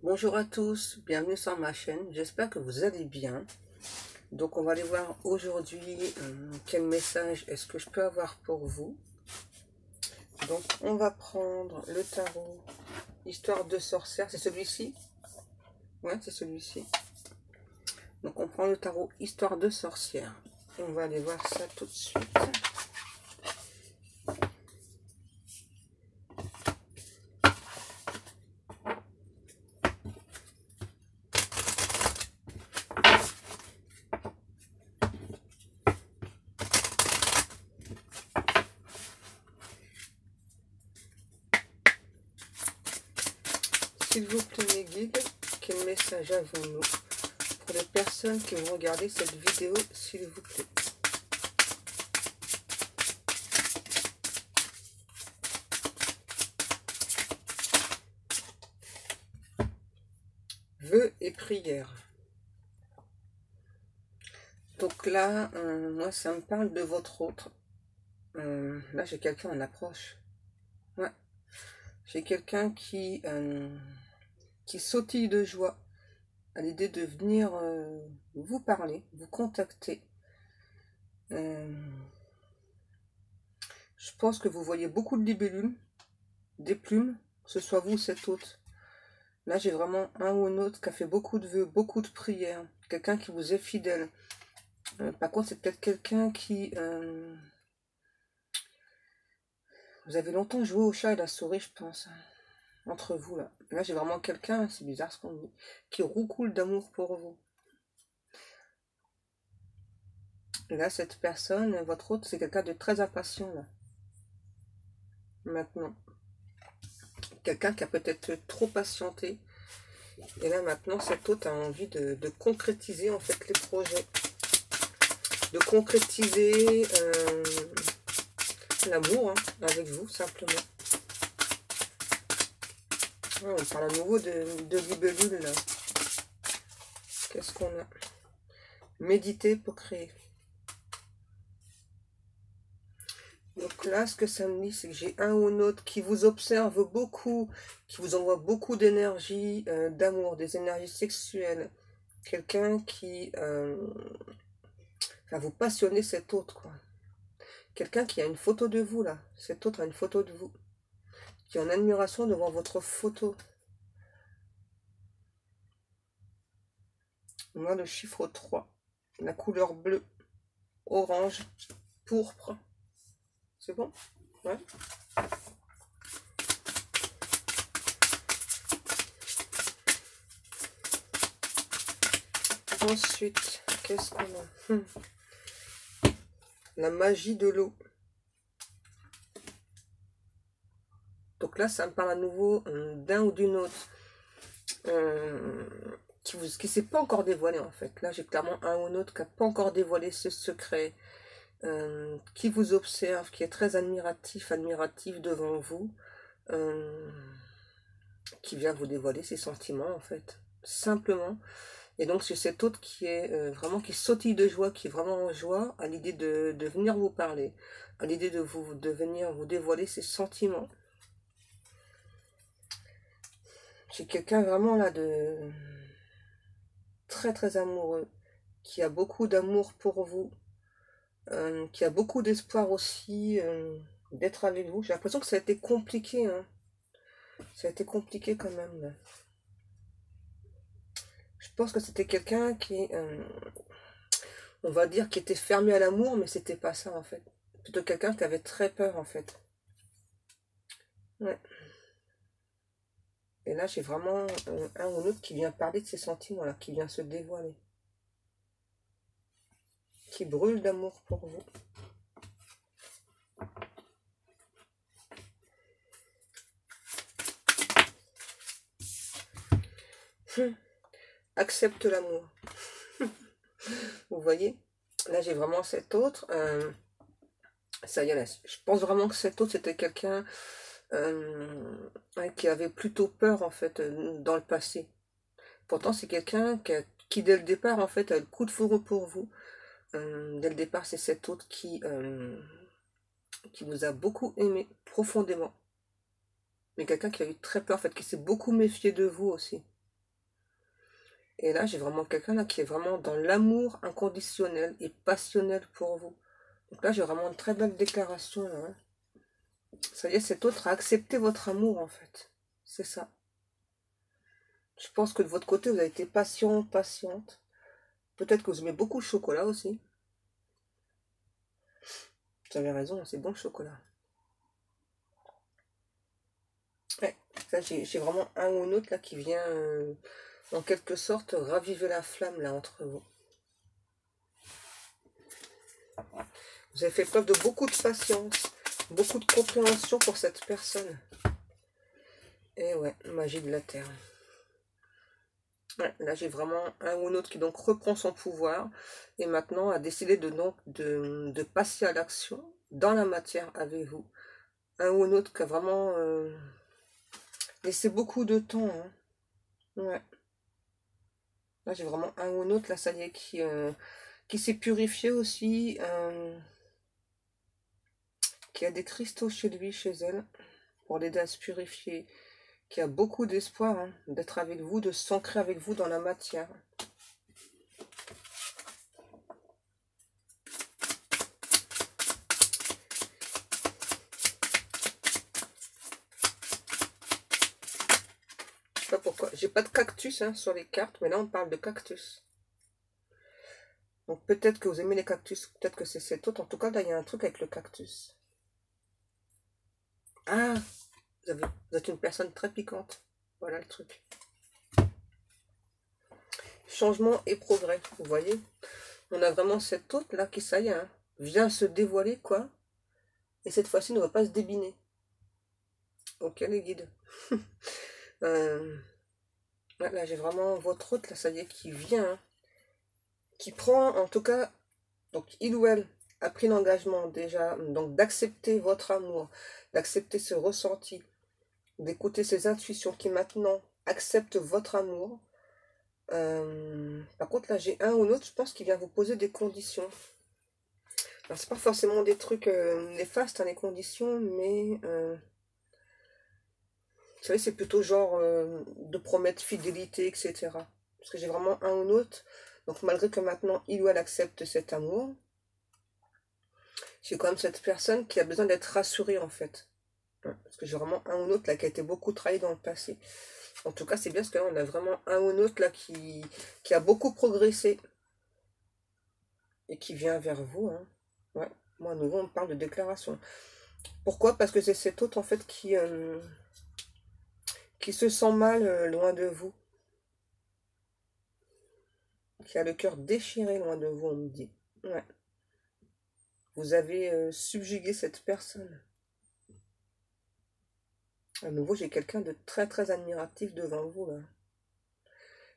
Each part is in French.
Bonjour à tous, bienvenue sur ma chaîne, j'espère que vous allez bien. Donc on va aller voir aujourd'hui quel message est-ce que je peux avoir pour vous. Donc on va prendre le tarot Histoire de sorcière, c'est celui-ci? Ouais, c'est celui-ci. Donc on prend le tarot Histoire de sorcière. On va aller voir ça tout de suite. S'il vous plaît mes guides, quel message avons-nous pour les personnes qui vont regarder cette vidéo, s'il vous plaît? Vœux et prières. Donc là, moi, ça me parle de votre autre. Là, j'ai quelqu'un en approche. Ouais. J'ai quelqu'un qui sautille de joie à l'idée de venir vous parler, vous contacter. Je pense que vous voyez beaucoup de libellules, des plumes, que ce soit vous ou cet autre. Là, j'ai vraiment un ou un autre qui a fait beaucoup de vœux, beaucoup de prières. Quelqu'un qui vous est fidèle. Par contre, c'est peut-être quelqu'un qui... vous avez longtemps joué au chat et la souris, je pense. Entre vous, là. Là, j'ai vraiment quelqu'un, c'est bizarre ce qu'on dit, qui roucoule d'amour pour vous. Et là, cette personne, votre autre, c'est quelqu'un de très impatient, là. Maintenant. Quelqu'un qui a peut-être trop patienté. Et là, maintenant, cet autre a envie de concrétiser, en fait, les projets. De concrétiser l'amour, hein, avec vous, simplement. Ouais, on parle à nouveau de libellule, là. Qu'est-ce qu'on a? Méditer pour créer. Donc là, ce que ça me dit, c'est que j'ai un ou un autre qui vous observe beaucoup, qui vous envoie beaucoup d'énergie, d'amour, des énergies sexuelles. Quelqu'un qui va vous passionner cet autre, quoi. Quelqu'un qui a une photo de vous, là. Cet autre a une photo de vous. Qui est en admiration devant votre photo. Moi, le chiffre 3. La couleur bleue, orange, pourpre. C'est bon? Ouais. Ensuite, qu'est-ce qu'on a? La magie de l'eau. Donc là, ça me parle à nouveau d'un ou d'une autre qui ne s'est pas encore dévoilé en fait. Là, j'ai clairement un ou une autre qui n'a pas encore dévoilé ce secret, qui vous observe, qui est très admiratif devant vous, qui vient vous dévoiler ses sentiments en fait, simplement. Et donc c'est cet autre qui est vraiment, qui sautille de joie, qui est vraiment en joie à l'idée de venir vous parler, à l'idée de venir vous dévoiler ses sentiments. J'ai quelqu'un vraiment là de très très amoureux, qui a beaucoup d'amour pour vous, qui a beaucoup d'espoir aussi d'être avec vous. J'ai l'impression que ça a été compliqué, hein. Ça a été compliqué quand même, là. Je pense que c'était quelqu'un qui, on va dire, qui était fermé à l'amour, mais c'était pas ça en fait. Plutôt quelqu'un qui avait très peur en fait. Ouais. Et là, j'ai vraiment un ou l'autre qui vient parler de ses sentiments, là, qui vient se dévoiler. Qui brûle d'amour pour vous. Accepte l'amour. Vous voyez? Là, j'ai vraiment cet autre. Ça y est, là, je pense vraiment que cet autre, c'était quelqu'un qui avait plutôt peur, en fait, dans le passé. Pourtant, c'est quelqu'un qui, dès le départ, en fait, a le coup de foudre pour vous. Dès le départ, c'est cet autre qui vous a beaucoup aimé, profondément. Mais quelqu'un qui a eu très peur, en fait, qui s'est beaucoup méfié de vous aussi. Et là, j'ai vraiment quelqu'un là qui est vraiment dans l'amour inconditionnel et passionnel pour vous. Donc là, j'ai vraiment une très belle déclaration, là, hein. Ça y est, cet autre a accepté votre amour, en fait. C'est ça. Je pense que de votre côté, vous avez été patient, patiente. Peut-être que vous aimez beaucoup le chocolat aussi. Vous avez raison, c'est bon le chocolat. Ouais, ça, j'ai vraiment un ou un autre là qui vient, en quelque sorte, raviver la flamme là entre vous. Vous avez fait preuve de beaucoup de patience, beaucoup de compréhension pour cette personne. Et ouais, magie de la terre. Ouais, là, j'ai vraiment un ou un autre qui donc reprend son pouvoir et maintenant a décidé de passer à l'action dans la matière avec vous. Un ou un autre qui a vraiment laissé beaucoup de temps, hein. Ouais. Là, j'ai vraiment un ou un autre, là, ça y est, qui s'est purifié aussi, qui a des cristaux chez lui, chez elle, pour l'aider à se purifier, qui a beaucoup d'espoir, hein, d'être avec vous, de s'ancrer avec vous dans la matière. Je sais pas pourquoi. J'ai pas de cactus hein, sur les cartes, mais là on parle de cactus. Donc peut-être que vous aimez les cactus, peut-être que c'est cet autre. En tout cas, là il y a un truc avec le cactus. Ah, vous êtes une personne très piquante. Voilà le truc. Changement et progrès, vous voyez. On a vraiment cet autre là qui, ça y est, hein, vient se dévoiler quoi. Et cette fois-ci, ne va pas se débiner. Ok les guides. Là j'ai vraiment votre autre là, ça y est, qui vient, hein, qui prend en tout cas, donc il ou elle a pris l'engagement déjà, donc d'accepter votre amour, d'accepter ce ressenti, d'écouter ses intuitions, qui maintenant acceptent votre amour. Par contre là j'ai un ou l'autre, je pense qu'il vient vous poser des conditions. Alors c'est pas forcément des trucs néfastes, hein, les conditions, mais vous savez c'est plutôt genre de promettre fidélité, etc. Parce que j'ai vraiment un ou l'autre, donc malgré que maintenant il ou elle accepte cet amour, j'ai quand même cette personne qui a besoin d'être rassurée en fait. Parce que j'ai vraiment un ou l'autre là qui a été beaucoup travaillé dans le passé. En tout cas, c'est bien parce que là, on a vraiment un ou l'autre là qui a beaucoup progressé et qui vient vers vous, hein. Ouais. Moi, à nouveau, on parle de déclaration. Pourquoi? Parce que c'est cet autre en fait qui se sent mal loin de vous, qui a le cœur déchiré loin de vous, on me dit. Ouais. Vous avez subjugué cette personne. À nouveau, j'ai quelqu'un de très très admiratif devant vous là.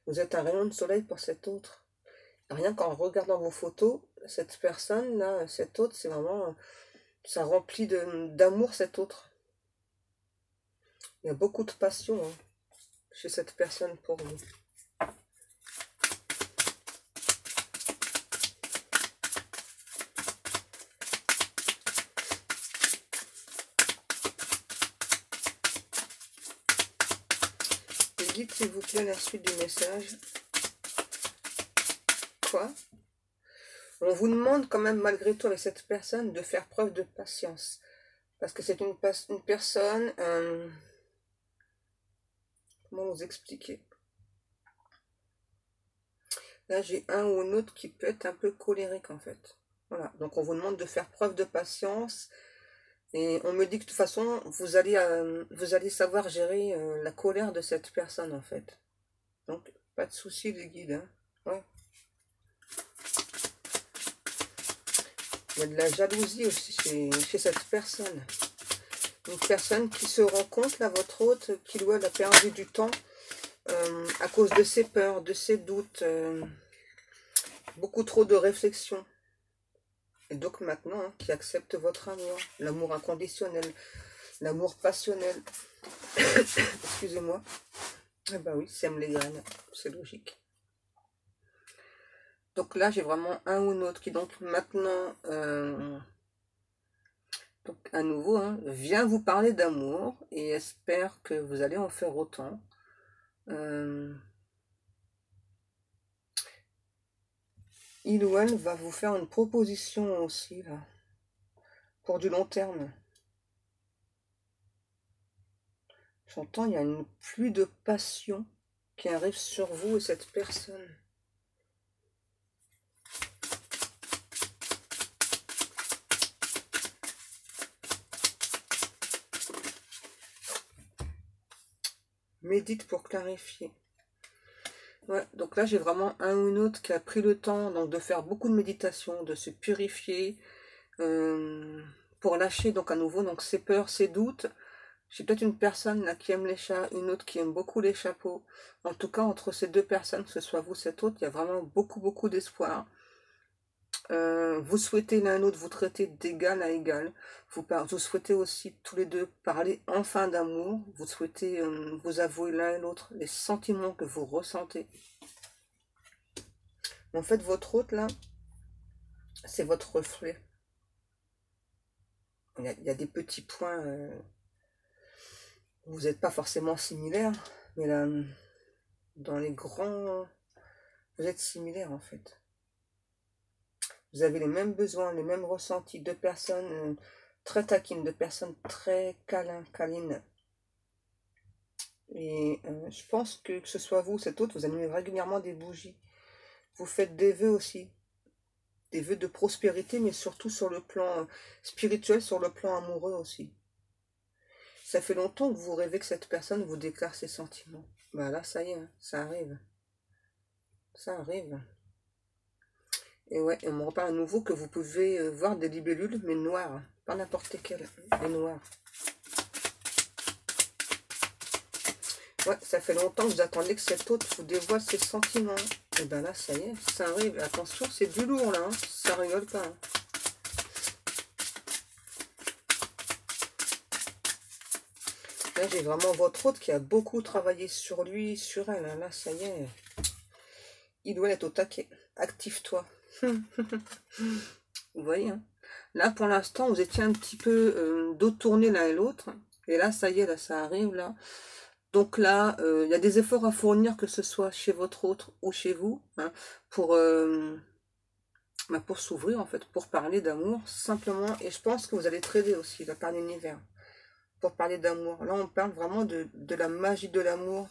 Vous êtes un rayon de soleil pour cet autre. Rien qu'en regardant vos photos, cette personne là, cet autre, c'est vraiment, ça remplit d'amour cet autre. Il y a beaucoup de passion hein, chez cette personne pour vous. Dites s'il vous plaît la suite du message. Quoi? On vous demande quand même malgré tout avec cette personne de faire preuve de patience. Parce que c'est une personne... comment vous expliquer? Là j'ai un ou un autre qui peut être un peu colérique en fait. Voilà, donc on vous demande de faire preuve de patience. Et on me dit que de toute façon, vous allez savoir gérer la colère de cette personne en fait. Donc, pas de souci les guides, hein. Ouais. Il y a de la jalousie aussi chez cette personne. Une personne qui se rend compte, là, votre hôte, qu'il ou elle a perdu du temps à cause de ses peurs, de ses doutes, beaucoup trop de réflexion. Et donc maintenant, hein, qui accepte votre amour, l'amour inconditionnel, l'amour passionnel. Excusez-moi. Ah bah oui, sème les graines, c'est logique. Donc là, j'ai vraiment un ou un autre qui donc maintenant, donc à nouveau, hein, vient vous parler d'amour et espère que vous allez en faire autant. il ou elle va vous faire une proposition aussi, là, pour du long terme. J'entends, il y a une pluie de passion qui arrive sur vous et cette personne. Médite pour clarifier. Ouais, donc là, j'ai vraiment un ou une autre qui a pris le temps donc, de faire beaucoup de méditation, de se purifier, pour lâcher donc à nouveau donc ses peurs, ses doutes. J'ai peut-être une personne là qui aime les chats, une autre qui aime beaucoup les chapeaux. En tout cas, entre ces deux personnes, que ce soit vous, cette autre, il y a vraiment beaucoup d'espoir. Vous souhaitez l'un l'autre vous traiter d'égal à égal. Vous souhaitez aussi tous les deux parler enfin d'amour. Vous souhaitez vous avouer l'un et l'autre les sentiments que vous ressentez. En fait, votre hôte là, c'est votre reflet. Il y a des petits points. Vous n'êtes pas forcément similaires, mais là, dans les grands, vous êtes similaires en fait. Vous avez les mêmes besoins, les mêmes ressentis. Deux personnes très taquines, deux personnes très câlines. Et je pense que ce soit vous ou cet autre, vous allumez régulièrement des bougies. Vous faites des vœux aussi. Des vœux de prospérité, mais surtout sur le plan spirituel, sur le plan amoureux aussi. Ça fait longtemps que vous rêvez que cette personne vous déclare ses sentiments. Bah là, ça y est, hein, ça arrive. Ça arrive. Et ouais, on me reparle à nouveau que vous pouvez voir des libellules, mais noires. Pas n'importe lesquelles, des noires. Ouais, ça fait longtemps que vous attendez que cet autre vous dévoile ses sentiments. Et ben là, ça y est, ça arrive. Attention, c'est du lourd là, hein. Ça rigole pas. Hein. Là, j'ai vraiment votre autre qui a beaucoup travaillé sur lui, sur elle. Hein. Là, ça y est. Il doit être au taquet. Active-toi. Vous voyez, hein. Là, pour l'instant, vous étiez un petit peu dos tourné l'un et l'autre. Et là, ça y est, là, ça arrive, là. Donc là, il y a des efforts à fournir, que ce soit chez votre autre ou chez vous, hein, pour s'ouvrir, en fait, pour parler d'amour, simplement. Et je pense que vous allez trader aussi, là, par l'univers, pour parler d'amour. Là, on parle vraiment de la magie de l'amour,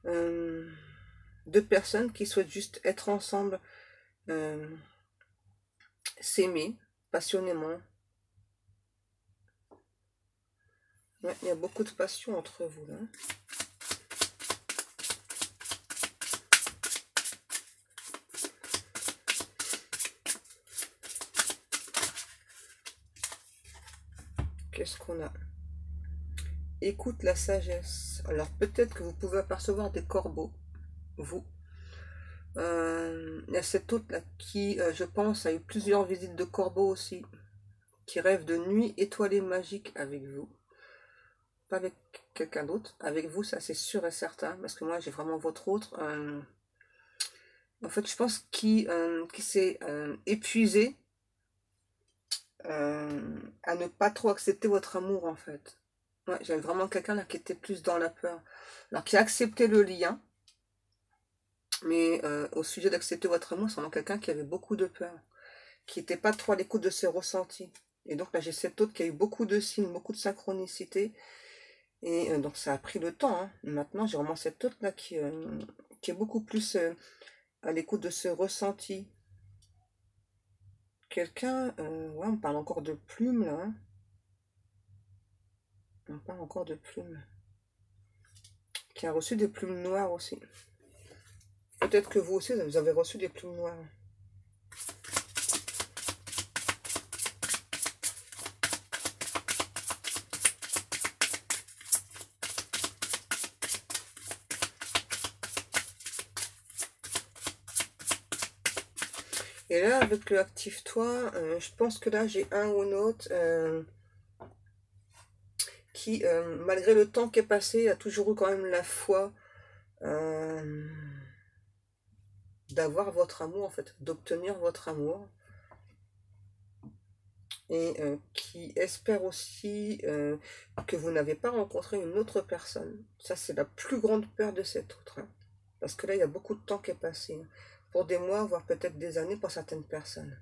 de personnes qui souhaitent juste être ensemble, s'aimer passionnément. Ouais, il y a beaucoup de passion entre vous, là. Qu'est-ce qu'on a? Écoute la sagesse. Alors peut-être que vous pouvez apercevoir des corbeaux, vous. Il y a cet autre là qui, je pense, a eu plusieurs visites de corbeaux aussi, qui rêve de nuit étoilée magique avec vous. Pas avec quelqu'un d'autre, avec vous, ça c'est sûr et certain, parce que moi j'ai vraiment votre autre. En fait, je pense qu'il s'est épuisé à ne pas trop accepter votre amour en fait. Ouais, j'avais vraiment quelqu'un là qui était plus dans la peur. Alors qui a accepté le lien, mais au sujet d'accepter votre amour, c'est vraiment quelqu'un qui avait beaucoup de peur, qui n'était pas trop à l'écoute de ses ressentis. Et donc là, j'ai cet autre qui a eu beaucoup de signes, beaucoup de synchronicité. Et donc ça a pris le temps. Hein. Maintenant, j'ai vraiment cet autre là qui est beaucoup plus à l'écoute de ses ressentis. Quelqu'un, ouais, on parle encore de plumes là. Hein. On parle encore de plumes. Qui a reçu des plumes noires aussi. Peut-être que vous aussi, vous avez reçu des plumes noires. Et là, avec le active-toi, je pense que là, j'ai un ou un autre qui, malgré le temps qui est passé, a toujours eu quand même la foi d'avoir votre amour, en fait, d'obtenir votre amour. Et qui espère aussi que vous n'avez pas rencontré une autre personne. Ça, c'est la plus grande peur de cet autre. Hein. Parce que là, il y a beaucoup de temps qui est passé. pour des mois, voire peut-être des années pour certaines personnes.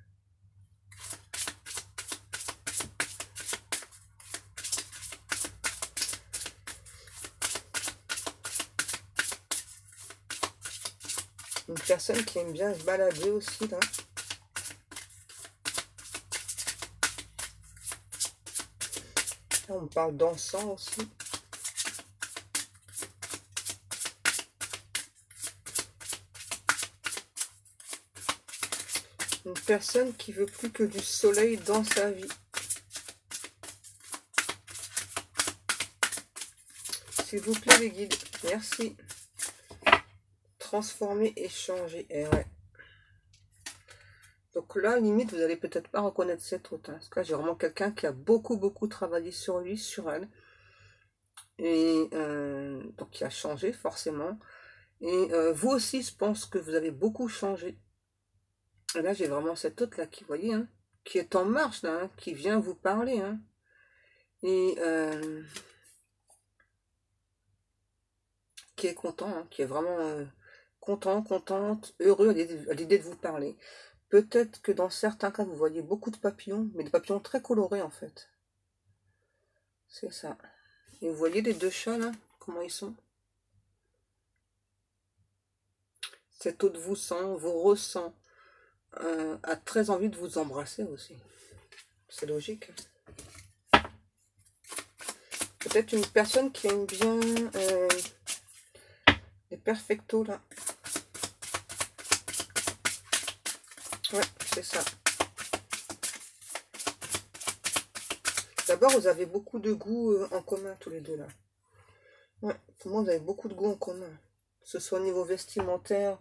Une personne qui aime bien se balader aussi, là. Là, on parle d'encens aussi. Une personne qui veut plus que du soleil dans sa vie. S'il vous plaît, les guides. Merci. Transformer et changer. Et ouais. Donc là, limite, vous n'allez peut-être pas reconnaître cette autre. Parce que là, j'ai vraiment quelqu'un qui a beaucoup travaillé sur lui, sur elle. Et donc, qui a changé, forcément. Et vous aussi, je pense que vous avez beaucoup changé. Et là, j'ai vraiment cette autre là qui, vous voyez, hein, qui est en marche, là, hein, qui vient vous parler. Hein. Et qui est content, hein, qui est vraiment content, contente, heureux à l'idée de vous parler. Peut-être que dans certains cas, vous voyez beaucoup de papillons, mais des papillons très colorés, en fait. C'est ça. Et vous voyez les deux chats, là, comment ils sont? Cette autre vous sent, vous ressent, a très envie de vous embrasser aussi. C'est logique. Peut-être une personne qui aime bien les perfectos, là. Ouais, c'est ça. D'abord, vous avez beaucoup de goût en commun, tous les deux, là. Ouais, pour moi, vous avez beaucoup de goût en commun. Que ce soit au niveau vestimentaire,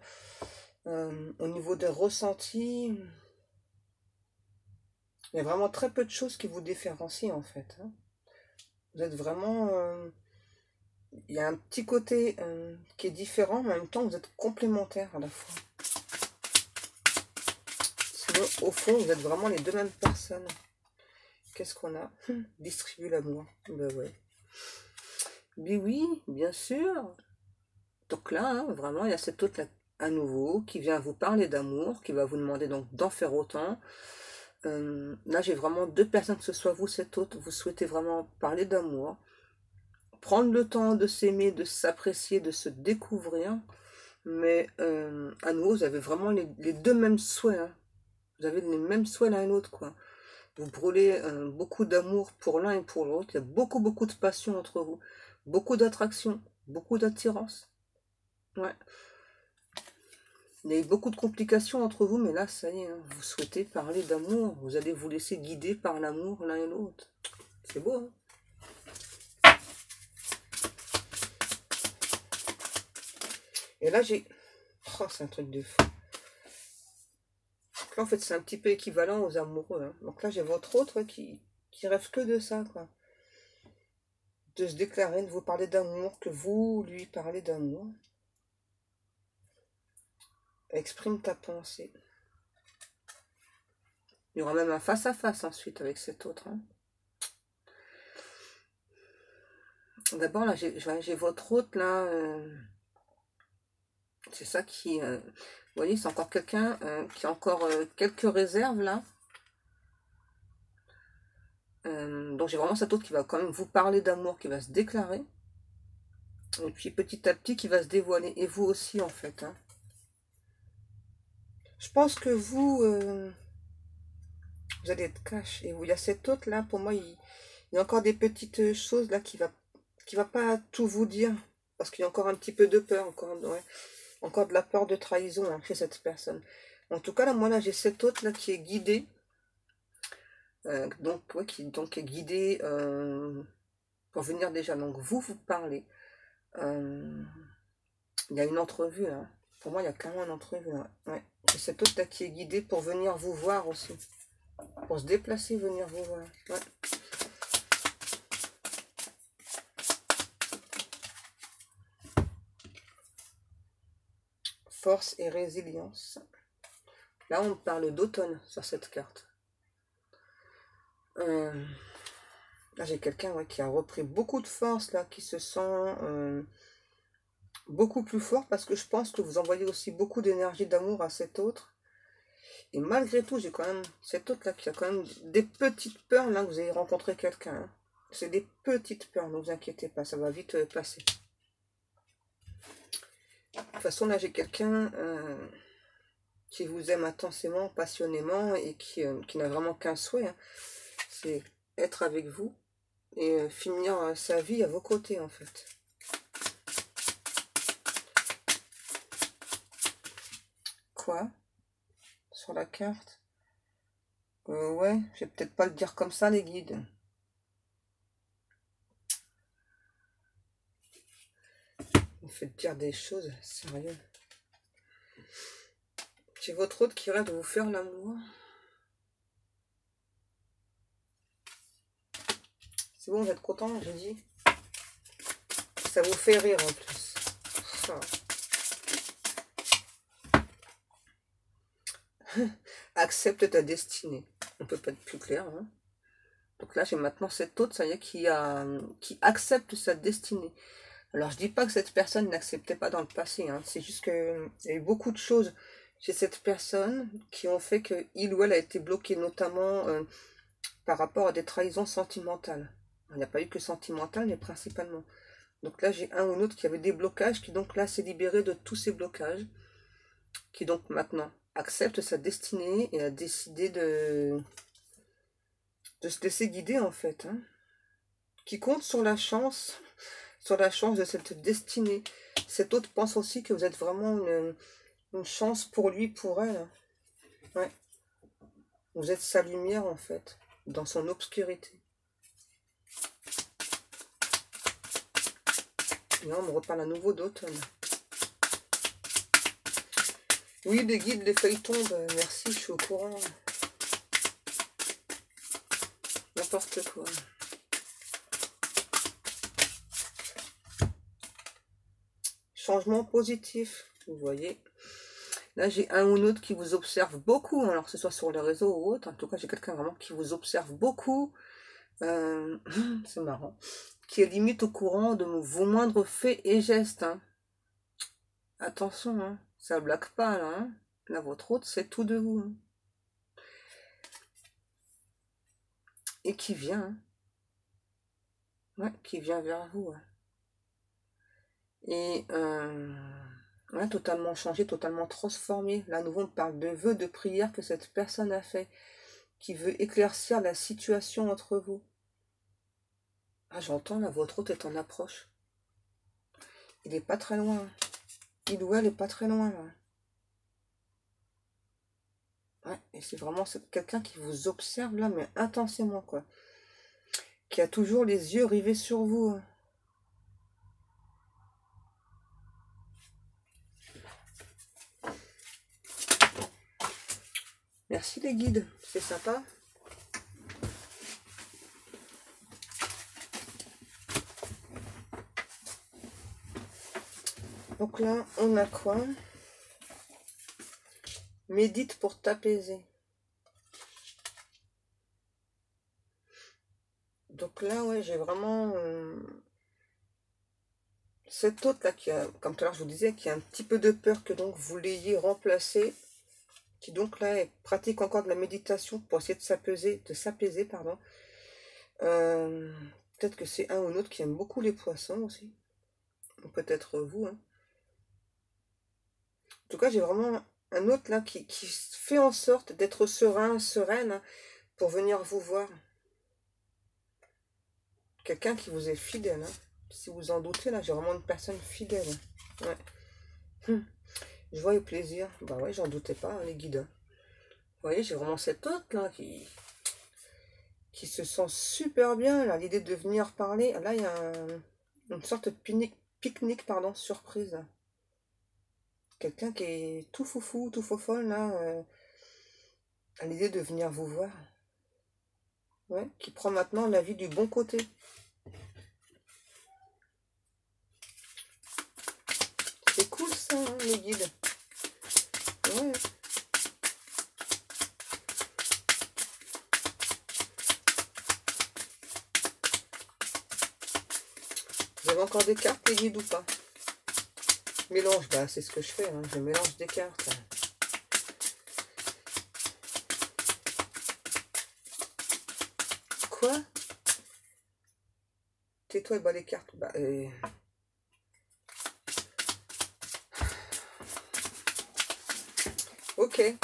au niveau des ressentis. Il y a vraiment très peu de choses qui vous différencient, en fait. Hein. Vous êtes vraiment... il y a un petit côté qui est différent, mais en même temps, vous êtes complémentaires à la fois. Sinon, au fond, vous êtes vraiment les deux mêmes personnes. Qu'est-ce qu'on a? Distribuer l'amour. Ben ouais. Mais oui, bien sûr. Donc là, hein, vraiment, il y a cet autre là, à nouveau, qui vient vous parler d'amour, qui va vous demander donc d'en faire autant. Là, j'ai vraiment deux personnes, que ce soit vous, cet autre, vous souhaitez vraiment parler d'amour, prendre le temps de s'aimer, de s'apprécier, de se découvrir, mais à nouveau, vous avez vraiment les deux mêmes souhaits, hein. Vous avez les mêmes souhaits l'un et l'autre, quoi. Vous brûlez beaucoup d'amour pour l'un et pour l'autre, il y a beaucoup de passion entre vous, beaucoup d'attraction, beaucoup d'attirance, ouais. Il y a eu beaucoup de complications entre vous, mais là, ça y est, hein, vous souhaitez parler d'amour. Vous allez vous laisser guider par l'amour l'un et l'autre. C'est beau, hein? Et là, j'ai... Oh, c'est un truc de fou. Là, en fait, c'est un petit peu équivalent aux amoureux. Hein. Donc là, j'ai votre autre qui rêve que de ça, quoi. De se déclarer, de vous parler d'amour, que vous lui parlez d'amour. Exprime ta pensée. Il y aura même un face-à-face ensuite avec cet autre. Hein. D'abord, là, j'ai votre autre, là. C'est ça qui... vous voyez, c'est encore quelqu'un qui a encore quelques réserves, là. Donc, j'ai vraiment cet autre qui va quand même vous parler d'amour, qui va se déclarer. Et puis, petit à petit, qui va se dévoiler. Et vous aussi, en fait. Hein. Je pense que vous... vous allez être cash. Et il y a cet autre, là, pour moi, il y a encore des petites choses, là, qui va pas tout vous dire. Parce qu'il y a encore un petit peu de peur, encore... Ouais. Encore de la peur de trahison hein, chez cette personne. En tout cas, là, moi, là, j'ai cet autre là qui est guidé. Donc, ouais, qui donc est guidé pour venir déjà. Donc, vous parlez. Il y a une entrevue là. Pour moi, il y a clairement une entrevue là. Ouais. Et cet autre là qui est guidé pour venir vous voir aussi. Pour se déplacer, venir vous voir. Ouais. Force et résilience. Là, on parle d'automne sur cette carte. Là, j'ai quelqu'un ouais, qui a repris beaucoup de force, là, qui se sent beaucoup plus fort parce que je pense que vous envoyez aussi beaucoup d'énergie d'amour à cet autre. Et malgré tout, j'ai quand même cet autre là qui a quand même des petites peurs là que vous avez rencontré quelqu'un. Hein. C'est des petites peurs, ne vous inquiétez pas, ça va vite passer. De toute façon, là j'ai quelqu'un qui vous aime intensément, passionnément et qui n'a vraiment qu'un souhait. Hein. C'est être avec vous et finir sa vie à vos côtés en fait. Quoi? Sur la carte? Ouais, je vais peut-être pas le dire comme ça les guides. Vous faites dire des choses, sérieux. J'ai votre autre qui rêve de vous faire l'amour. C'est bon, vous êtes content, j'ai dit. Ça vous fait rire en plus. Oh. Accepte ta destinée. On peut pas être plus clair. Hein. Donc là, j'ai maintenant cet autre, ça y est, qui accepte sa destinée. Alors, je dis pas que cette personne n'acceptait pas dans le passé. Hein. C'est juste qu'il y a eu beaucoup de choses chez cette personne qui ont fait que il ou elle a été bloqué, notamment par rapport à des trahisons sentimentales. Il n'y a pas eu que sentimentales, mais principalement. Donc là, j'ai un ou l'autre qui avait des blocages, qui donc là s'est libéré de tous ces blocages, qui donc maintenant accepte sa destinée et a décidé de se laisser guider en fait. Hein. Qui compte sur la chance de cette destinée. Cet autre pense aussi que vous êtes vraiment une chance pour lui, pour elle. Ouais. Vous êtes sa lumière en fait, dans son obscurité. Et là, on me reparle à nouveau d'automne. Oui, les guides, les feuilles tombent. Merci, je suis au courant. N'importe quoi. Changement positif, vous voyez. Là, j'ai un ou l'autre qui vous observe beaucoup, alors que ce soit sur les réseaux ou autre. En tout cas, j'ai quelqu'un vraiment qui vous observe beaucoup. C'est marrant. Qui est limite au courant de vos moindres faits et gestes. Hein. Attention, hein. Ça blague pas, là. Hein. Là, votre autre, c'est tout de vous. Hein. Et qui vient. Hein. Ouais, qui vient vers vous. Hein. Et ouais, totalement changé, totalement transformé. Là, à nouveau, on parle de vœux, de prières que cette personne a fait, qui veut éclaircir la situation entre vous. Ah, j'entends, là, votre hôte est en approche. Il est pas très loin. Il ou elle est pas très loin, là. Ouais, et c'est vraiment quelqu'un qui vous observe, là, mais intensément, quoi. Qui a toujours les yeux rivés sur vous. Hein. Merci les guides, c'est sympa. Donc là, on a quoi? Médite pour t'apaiser. Donc là, ouais, j'ai vraiment cet autre là qui a, comme tout à l'heure je vous disais, qui a un petit peu de peur que donc vous l'ayez remplacé, qui donc là pratique encore de la méditation pour essayer de s'apaiser, pardon. Peut-être que c'est un ou l'autre qui aime beaucoup les poissons aussi. Ou peut-être vous. Hein. En tout cas, j'ai vraiment un autre là qui fait en sorte d'être serein, sereine hein, pour venir vous voir. Quelqu'un qui vous est fidèle. Hein. Si vous en doutez, là, j'ai vraiment une personne fidèle. Ouais. Joie et plaisir. Bah ouais, j'en doutais pas, hein, les guides. Vous voyez, j'ai vraiment cet autre là qui se sent super bien. Là, l'idée de venir parler. Là, il y a une sorte de pique-nique, pardon, surprise. Quelqu'un qui est tout foufou, tout fofolle, là, à l'idée de venir vous voir. Ouais, qui prend maintenant la vie du bon côté. C'est cool ça, hein, les guides. Ouais. Vous avez encore des cartes, les guides, ou pas? Mélange, bah c'est ce que je fais, hein, je mélange des cartes. Quoi? Tais-toi et bats les cartes. Bah, ok.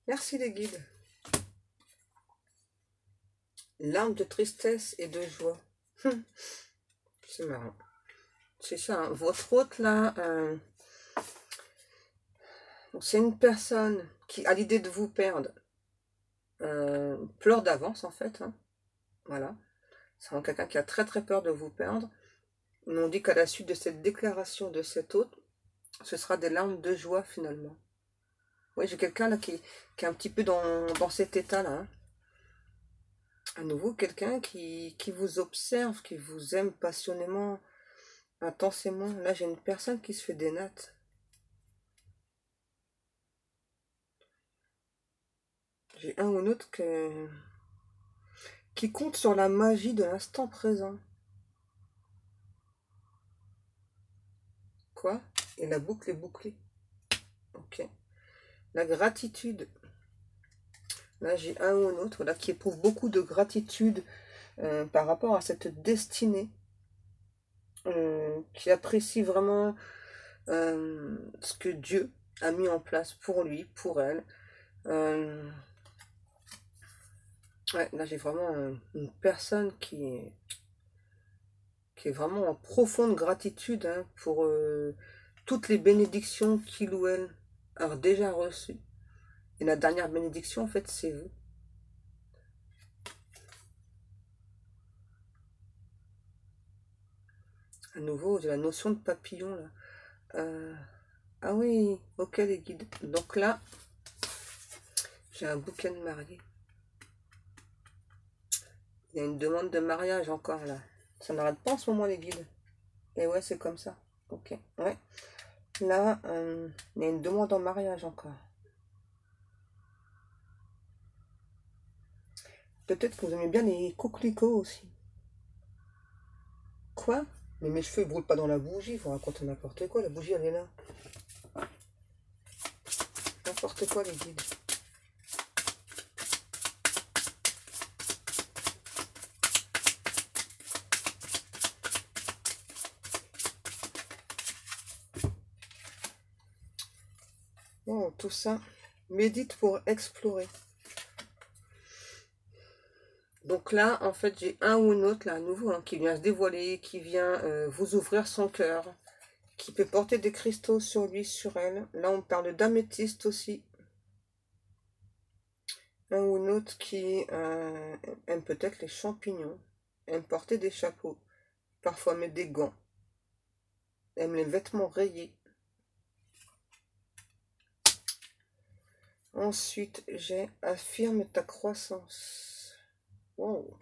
Merci les guides. Larmes de tristesse et de joie. C'est marrant. C'est ça, hein. Votre hôte là, c'est une personne qui, à l'idée de vous perdre, pleure d'avance en fait. Hein. Voilà. C'est vraiment quelqu'un qui a très très peur de vous perdre. On dit qu'à la suite de cette déclaration de cet hôte, ce sera des larmes de joie finalement. Oui, j'ai quelqu'un là qui est un petit peu dans cet état-là. Hein. À nouveau, quelqu'un qui vous observe, qui vous aime passionnément, intensément. Là, j'ai une personne qui se fait des nattes. J'ai un ou un autre qui compte sur la magie de l'instant présent. Quoi? Et la boucle est bouclée. Ok. La gratitude. Là, j'ai un ou un autre là, qui éprouve beaucoup de gratitude par rapport à cette destinée. Qui apprécie vraiment ce que Dieu a mis en place pour lui, pour elle. Ouais, là, j'ai vraiment une personne qui est vraiment en profonde gratitude hein, pour toutes les bénédictions qu'il ou elle a déjà reçues. Et la dernière bénédiction, en fait, c'est vous. À nouveau, j'ai la notion de papillon, là. Ah oui, ok, les guides. Donc là, j'ai un bouquet de mariée. Il y a une demande de mariage encore, là. Ça n'arrête pas en ce moment, les guides. Et ouais, c'est comme ça. Ok, ouais. Là, il y a une demande en mariage encore. Peut-être que vous aimez bien les coquelicots aussi. Quoi? Mais mes cheveux ne brûlent pas dans la bougie, vous racontez n'importe quoi, la bougie elle est là. N'importe quoi les guides. Oh, tout ça, médite pour explorer. Donc là, en fait, j'ai un ou une autre, là, à nouveau, hein, qui vient se dévoiler, qui vient vous ouvrir son cœur, qui peut porter des cristaux sur lui, sur elle. Là, on parle d'améthyste aussi. Un ou une autre qui aime peut-être les champignons, aime porter des chapeaux, parfois mettre des gants, aime les vêtements rayés. Ensuite, j'ai affirme ta croissance. Wow.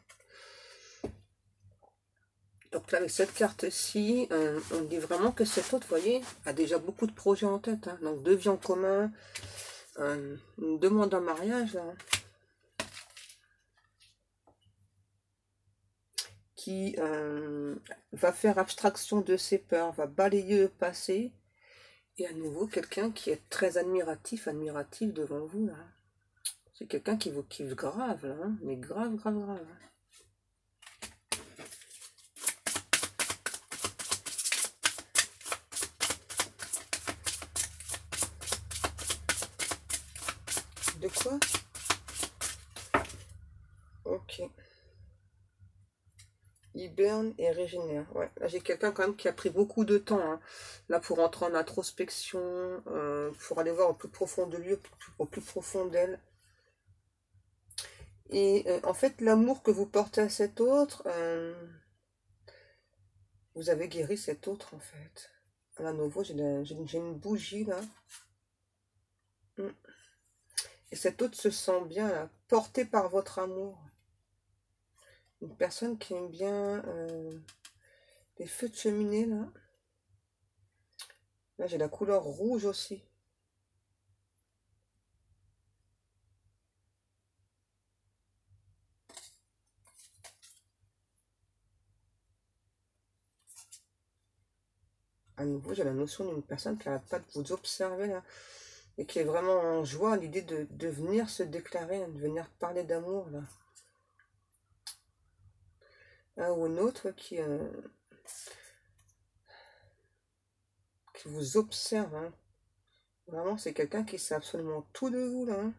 Donc là, avec cette carte-ci, on dit vraiment que cet autre, vous voyez, a déjà beaucoup de projets en tête. Hein. Donc, deux vies en commun, une demande en mariage, là, qui va faire abstraction de ses peurs, va balayer le passé. Et à nouveau, quelqu'un qui est très admiratif devant vous, là. C'est quelqu'un qui vous kiffe grave, là, hein, mais grave, grave, grave. De quoi? Ok. Hiberne et régénère. Ouais. Là, j'ai quelqu'un quand même qui a pris beaucoup de temps. Hein. Là, pour entrer en introspection, pour aller voir au plus profond de lui, au plus profond d'elle. Et en fait, l'amour que vous portez à cet autre, vous avez guéri cet autre, en fait. À nouveau, j'ai une bougie, là. Mm. Et cet autre se sent bien, là, porté par votre amour. Une personne qui aime bien les feux de cheminée, là. Là, j'ai la couleur rouge aussi. À nouveau, j'ai la notion d'une personne qui n'arrête pas de vous observer là, et qui est vraiment en joie à l'idée de venir se déclarer, de venir parler d'amour là. Un ou un autre qui vous observe. Hein. Vraiment, c'est quelqu'un qui sait absolument tout de vous là. Hein.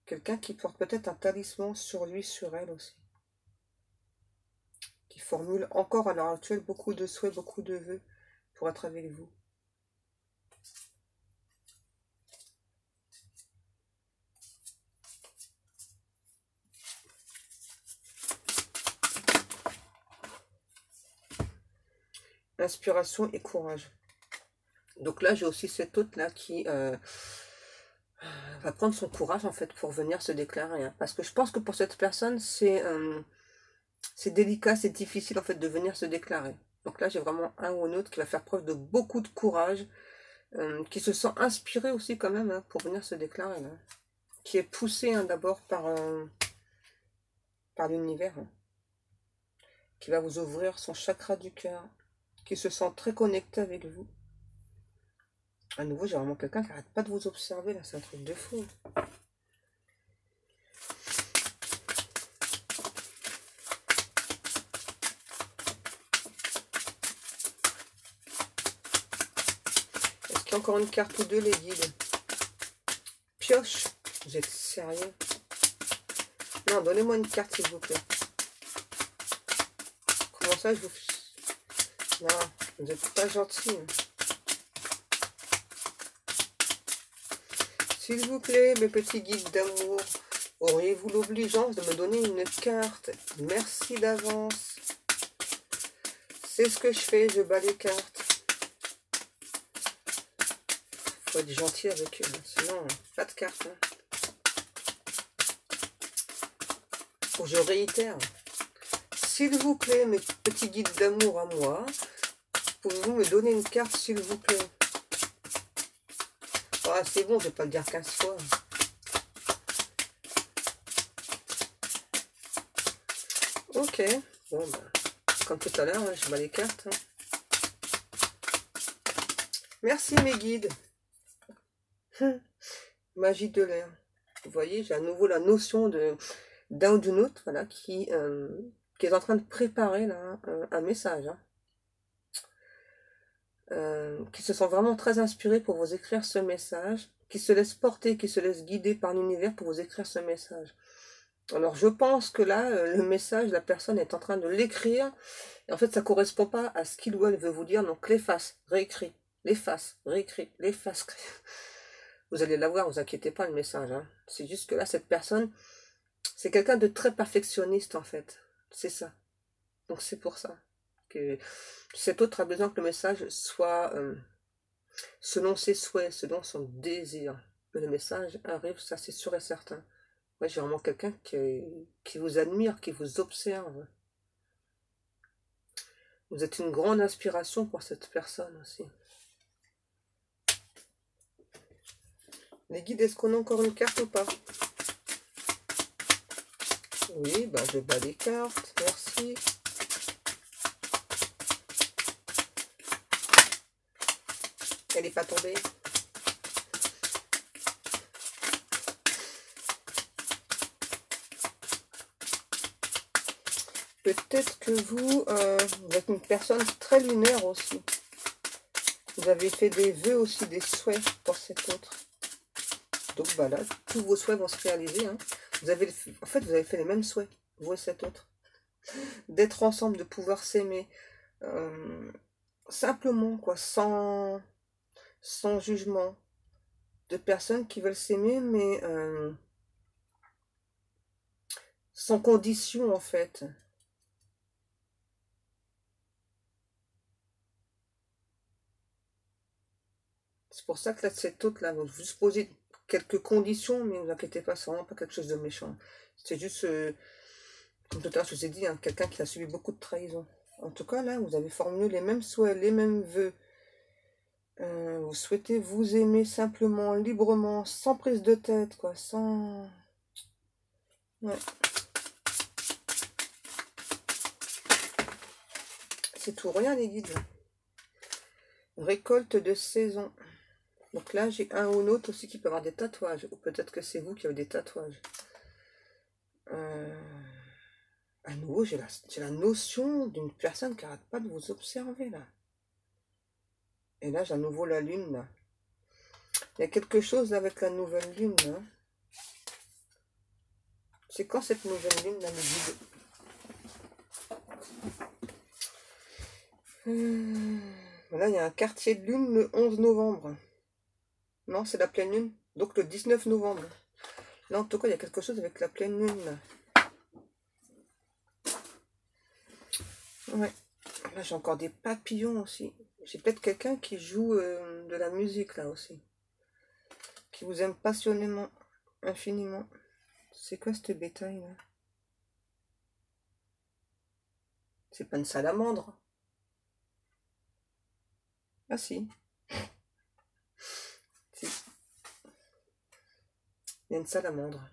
Quelqu'un qui porte peut-être un talisman sur lui, sur elle aussi. Qui formule encore à l'heure actuelle beaucoup de souhaits, beaucoup de vœux pour être avec vous. Inspiration et courage. Donc là, j'ai aussi cet autre là qui va prendre son courage en fait pour venir se déclarer. Hein. Parce que je pense que pour cette personne, c'est délicat, c'est difficile en fait de venir se déclarer. Donc là, j'ai vraiment un ou un autre qui va faire preuve de beaucoup de courage, qui se sent inspiré aussi quand même hein, pour venir se déclarer. Là. Qui est poussé hein, d'abord par l'univers. Hein. Qui va vous ouvrir son chakra du cœur. Qui se sent très connecté avec vous. À nouveau, j'ai vraiment quelqu'un qui n'arrête pas de vous observer, là, c'est un truc de fou. Est-ce qu'il y a encore une carte ou deux, les guides? Pioche, vous êtes sérieux? Non, donnez-moi une carte, s'il vous plaît. Comment ça, je vous... Non, vous n'êtes pas gentil. S'il vous plaît, mes petits guides d'amour, auriez-vous l'obligeance de me donner une carte? Merci d'avance. C'est ce que je fais, je bats les cartes. Faut être gentil avec eux, sinon, pas de carte. Hein. Faut que je réitère. S'il vous plaît, mes petits guides d'amour à moi, pouvez-vous me donner une carte, s'il vous plaît? Ah, c'est bon, je vais pas le dire 15 fois. Ok. Bon, bah, comme tout à l'heure, hein, je bats les cartes. Hein. Merci, mes guides. Magie de l'air. Vous voyez, j'ai à nouveau la notion d'un ou d'une autre, voilà, qui est en train de préparer là, un message. Hein. Qui se sent vraiment très inspiré pour vous écrire ce message, qui se laisse porter, qui se laisse guider par l'univers pour vous écrire ce message. Alors je pense que là, le message, la personne est en train de l'écrire, et en fait ça ne correspond pas à ce qu'il ou elle veut vous dire, donc l'efface, réécrit, l'efface, réécrit, l'efface. Vous allez l'avoir, ne vous inquiétez pas le message. Hein. C'est juste que là, cette personne, c'est quelqu'un de très perfectionniste en fait. C'est ça. Donc c'est pour ça que cet autre a besoin que le message soit selon ses souhaits, selon son désir. Que le message arrive, ça c'est sûr et certain. Moi j'ai vraiment quelqu'un qui vous admire, qui vous observe. Vous êtes une grande inspiration pour cette personne aussi. Les guides, est-ce qu'on a encore une carte ou pas? Oui, bah je bats les cartes, merci. Elle n'est pas tombée. Peut-être que vous êtes une personne très lunaire aussi. Vous avez fait des vœux aussi, des souhaits pour cet autre. Donc voilà, tous vos souhaits vont se réaliser. Hein. En fait, vous avez fait les mêmes souhaits, vous et cet autre. D'être ensemble, de pouvoir s'aimer. Simplement, quoi, sans jugement. De personnes qui veulent s'aimer, mais sans condition, en fait. C'est pour ça que là, cet autre-là, vous juste poser quelques conditions, mais ne vous inquiétez pas, c'est vraiment pas quelque chose de méchant. C'est juste, comme tout à l'heure, je vous ai dit, hein, quelqu'un qui a subi beaucoup de trahison. En tout cas, là, vous avez formulé les mêmes souhaits, les mêmes vœux. Vous souhaitez vous aimer simplement, librement, sans prise de tête, quoi, sans... Ouais. C'est tout rien, les guides. Récolte de saison. Donc là, j'ai un ou l'autre aussi qui peut avoir des tatouages. Ou peut-être que c'est vous qui avez des tatouages. À nouveau, j'ai la notion d'une personne qui n'arrête pas de vous observer, là. Et là, j'ai à nouveau la lune, là. Il y a quelque chose avec la nouvelle lune, là. C'est quand cette nouvelle lune, là, me guide? Là, il y a un quartier de lune le 11 novembre. Non, c'est la pleine lune. Donc le 19 novembre. Là, en tout cas, il y a quelque chose avec la pleine lune, là. Ouais. Là, j'ai encore des papillons aussi. J'ai peut-être quelqu'un qui joue de la musique, là, aussi. Qui vous aime passionnément, infiniment. C'est quoi ce bétail, là? C'est pas une salamandre. Ah, si. Si. Il y a une salamandre.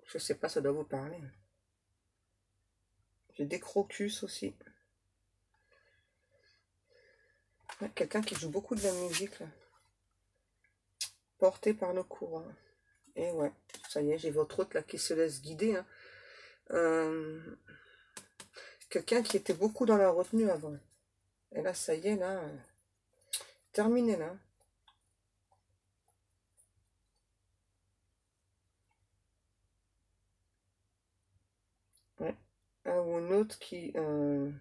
Je sais pas, ça doit vous parler. J'ai des crocus aussi. Ouais, quelqu'un qui joue beaucoup de la musique, là. Porté par le courant. Et ouais, ça y est, j'ai votre hôte là qui se laisse guider. Hein. Quelqu'un qui était beaucoup dans la retenue avant. Et là, ça y est, là, terminé là. Ouais. Un ou un autre qui... je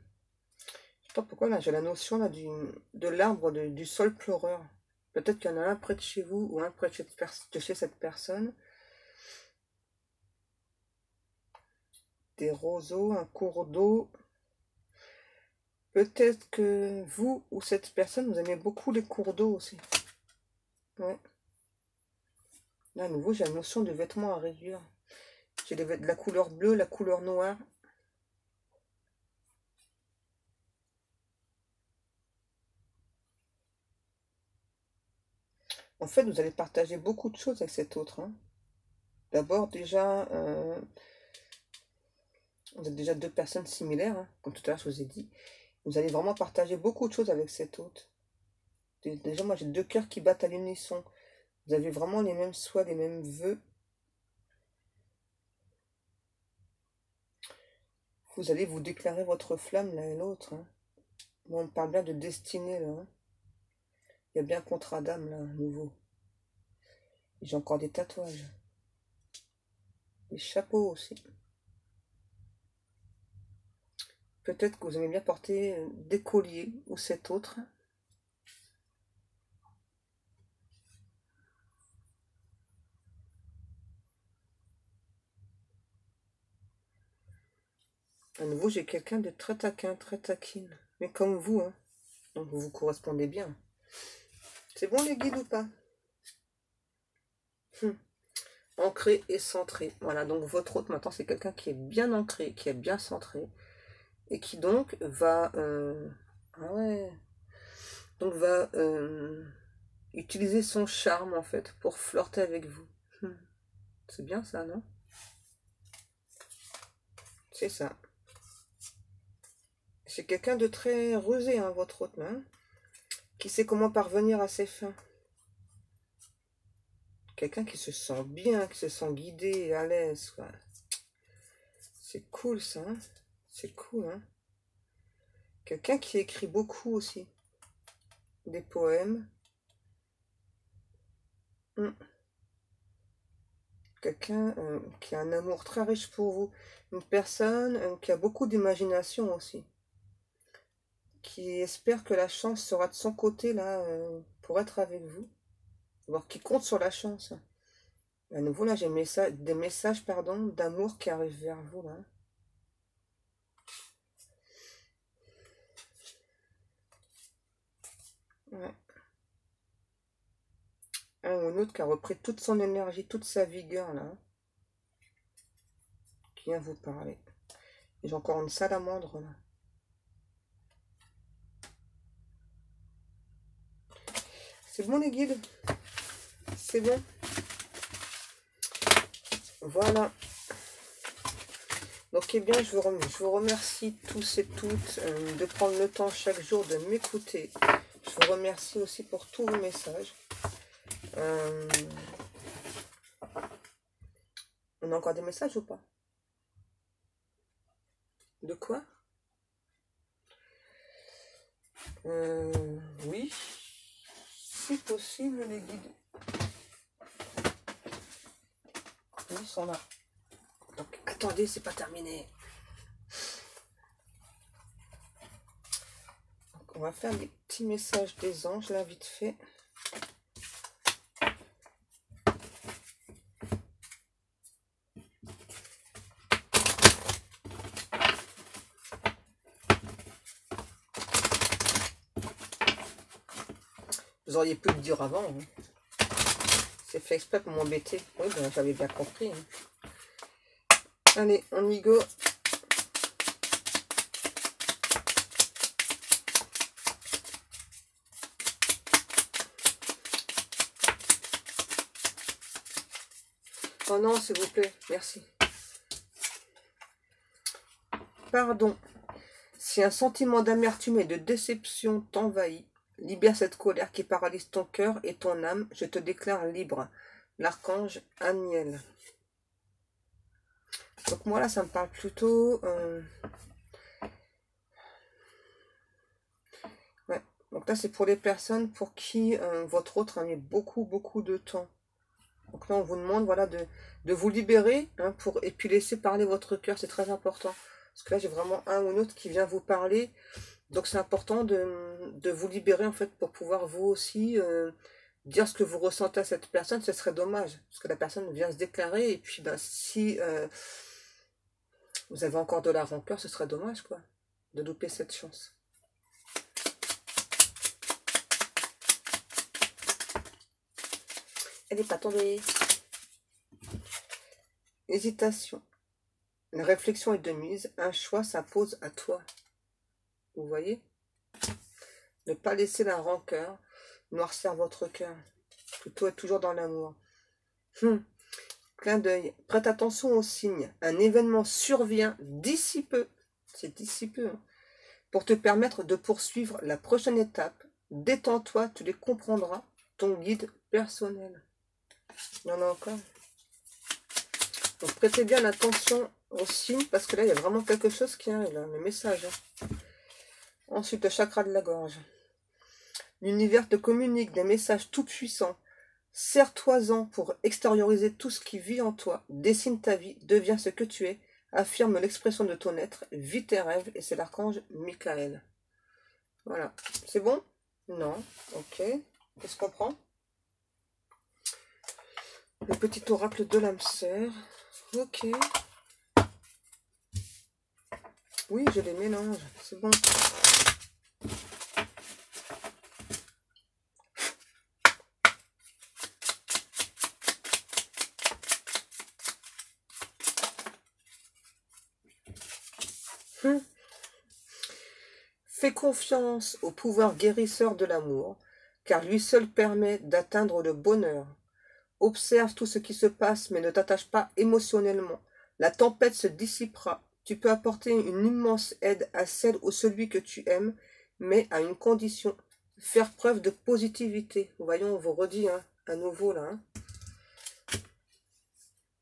sais pas pourquoi là, j'ai la notion là de l'arbre du sol pleureur. Peut-être qu'il y en a un près de chez vous ou un près de chez cette personne. Des roseaux, un cours d'eau. Peut-être que vous ou cette personne, vous aimez beaucoup les cours d'eau aussi. Ouais. Là, à nouveau, j'ai la notion de vêtements à rayures. J'ai de la couleur bleue, la couleur noire. En fait, vous allez partager beaucoup de choses avec cet autre. Hein. D'abord, déjà, vous êtes déjà deux personnes similaires, hein, comme tout à l'heure je vous ai dit. Vous allez vraiment partager beaucoup de choses avec cet autre. Déjà, moi, j'ai deux cœurs qui battent à l'unisson. Vous avez vraiment les mêmes souhaits, les mêmes vœux. Vous allez vous déclarer votre flamme l'un et l'autre. Hein. Bon, on parle bien de destinée, là. Hein. Il y a bien contrat d'âme, là, à nouveau. J'ai encore des tatouages. Des chapeaux aussi. Peut-être que vous aimez bien porter des colliers ou cet autre. À nouveau, j'ai quelqu'un de très taquin, très taquine. Mais comme vous, hein. Donc vous vous correspondez bien. C'est bon les guides ou pas? Ancré et centré. Voilà, donc votre hôte maintenant, c'est quelqu'un qui est bien ancré, qui est bien centré. Et qui donc va... ah ouais. Donc va utiliser son charme en fait pour flirter avec vous. C'est bien ça, non? C'est ça. C'est quelqu'un de très rusé, hein, votre hôte, hein, qui sait comment parvenir à ses fins. Quelqu'un qui se sent bien, qui se sent guidé et à l'aise. C'est cool ça. Hein, c'est cool. Hein. Quelqu'un qui écrit beaucoup aussi. Des poèmes. Quelqu'un qui a un amour très riche pour vous. Une personne qui a beaucoup d'imagination aussi. Qui espère que la chance sera de son côté là pour être avec vous. Voire qui compte sur la chance. À nouveau là j'ai des messages pardon d'amour qui arrivent vers vous là. Ouais. Un ou un autre qui a repris toute son énergie, toute sa vigueur là. Qui vient vous parler. J'ai encore une salamandre là. C'est bon les guides? C'est bon? Voilà. Donc eh bien je vous remercie tous et toutes de prendre le temps chaque jour de m'écouter. Je vous remercie aussi pour tous vos messages. On a encore des messages ou pas? De quoi? Oui, si possible, les guides. Oui, ils sont là. Donc, attendez, c'est pas terminé. Donc, on va faire des petits messages des anges, là, vite fait. Vous auriez pu le dire avant. Hein. C'est fait exprès pour m'embêter. Oui, ben, j'avais bien compris. Hein. Allez, on y go. Oh non, s'il vous plaît, merci. Pardon. Si un sentiment d'amertume et de déception t'envahit, libère cette colère qui paralyse ton cœur et ton âme. Je te déclare libre. L'archange Aniel. Donc moi là, ça me parle plutôt... Ouais. Donc là, c'est pour les personnes pour qui votre autre a mis beaucoup de temps. Donc là, on vous demande voilà, de vous libérer hein, et puis laisser parler votre cœur. C'est très important. Parce que là, j'ai vraiment un ou l'autre qui vient vous parler. Donc c'est important de vous libérer en fait pour pouvoir vous aussi dire ce que vous ressentez à cette personne. Ce serait dommage parce que la personne vient se déclarer et puis ben, si vous avez encore de la rancœur, ce serait dommage quoi de louper cette chance. Elle n'est pas tombée. Hésitation. La réflexion est de mise. Un choix s'impose à toi. Vous voyez? Ne pas laisser la rancœur noircir votre cœur. Plutôt être toujours dans l'amour. Clin d'œil. Prête attention aux signes. Un événement survient d'ici peu. C'est d'ici peu. Hein, pour te permettre de poursuivre la prochaine étape. Détends-toi, tu les comprendras. Ton guide personnel. Il y en a encore. Donc prêtez bien attention aux signes. Parce que là, il y a vraiment quelque chose qui arrive. Là, le message. Hein. Ensuite, le chakra de la gorge. L'univers te communique des messages tout puissants. Serre-toi-en pour extérioriser tout ce qui vit en toi. Dessine ta vie, deviens ce que tu es. Affirme l'expression de ton être, vis tes rêves. Et c'est l'archange Michael. Voilà. C'est bon? Non. Ok. Qu'est-ce qu'on prend? Le petit oracle de l'âme sœur. Ok. Oui, je les mélange. C'est bon. Fais confiance au pouvoir guérisseur de l'amour, car lui seul permet d'atteindre le bonheur. Observe tout ce qui se passe, mais ne t'attache pas émotionnellement. La tempête se dissipera. Tu peux apporter une immense aide à celle ou celui que tu aimes, mais à une condition. Faire preuve de positivité. Voyons, on vous redit hein, à nouveau là. Hein.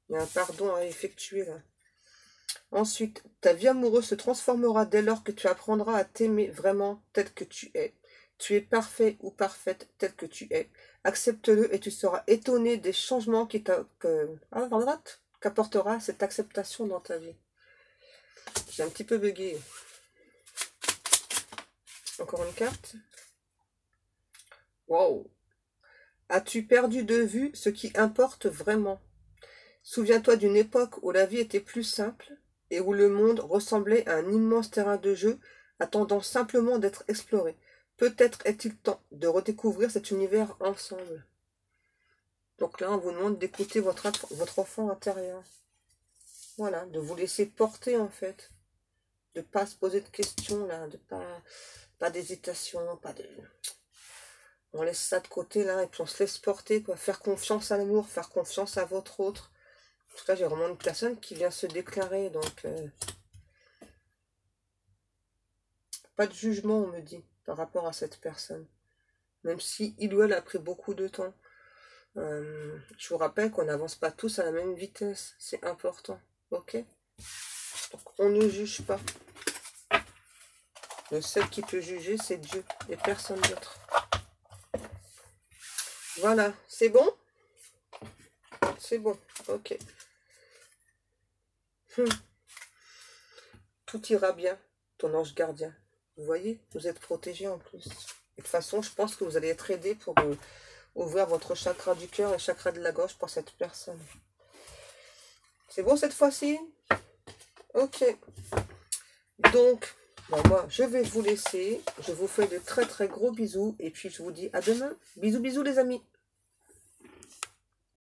Il y a un pardon à effectuer là. Ensuite, ta vie amoureuse se transformera dès lors que tu apprendras à t'aimer vraiment tel que tu es. Tu es parfait ou parfaite tel que tu es. Accepte-le et tu seras étonné des changements qu'apportera cette acceptation dans ta vie. J'ai un petit peu bugué. Encore une carte. Wow. As-tu perdu de vue ce qui importe vraiment? Souviens-toi d'une époque où la vie était plus simple et où le monde ressemblait à un immense terrain de jeu attendant simplement d'être exploré. Peut-être est-il temps de redécouvrir cet univers ensemble. Donc là, on vous demande d'écouter votre enfant intérieur. Voilà, de vous laisser porter en fait. De ne pas se poser de questions, là, de pas d'hésitation, pas de... On laisse ça de côté là et puis on se laisse porter, quoi. Faire confiance à l'amour, faire confiance à votre autre. En tout cas, j'ai vraiment une personne qui vient se déclarer, donc pas de jugement, on me dit, par rapport à cette personne. même si il ou elle a pris beaucoup de temps. Je vous rappelle qu'on n'avance pas tous à la même vitesse, c'est important, ok? Donc, on ne juge pas. Le seul qui peut juger, c'est Dieu et personne d'autre. Voilà, c'est bon? C'est bon, ok. Tout ira bien, ton ange gardien. Vous voyez, vous êtes protégé en plus. Et de toute façon, je pense que vous allez être aidé pour ouvrir votre chakra du cœur et chakra de la gorge pour cette personne. C'est bon cette fois-ci? Ok. Donc, bon, moi, je vais vous laisser. Je vous fais de très très gros bisous. Et puis, je vous dis à demain. Bisous, bisous les amis.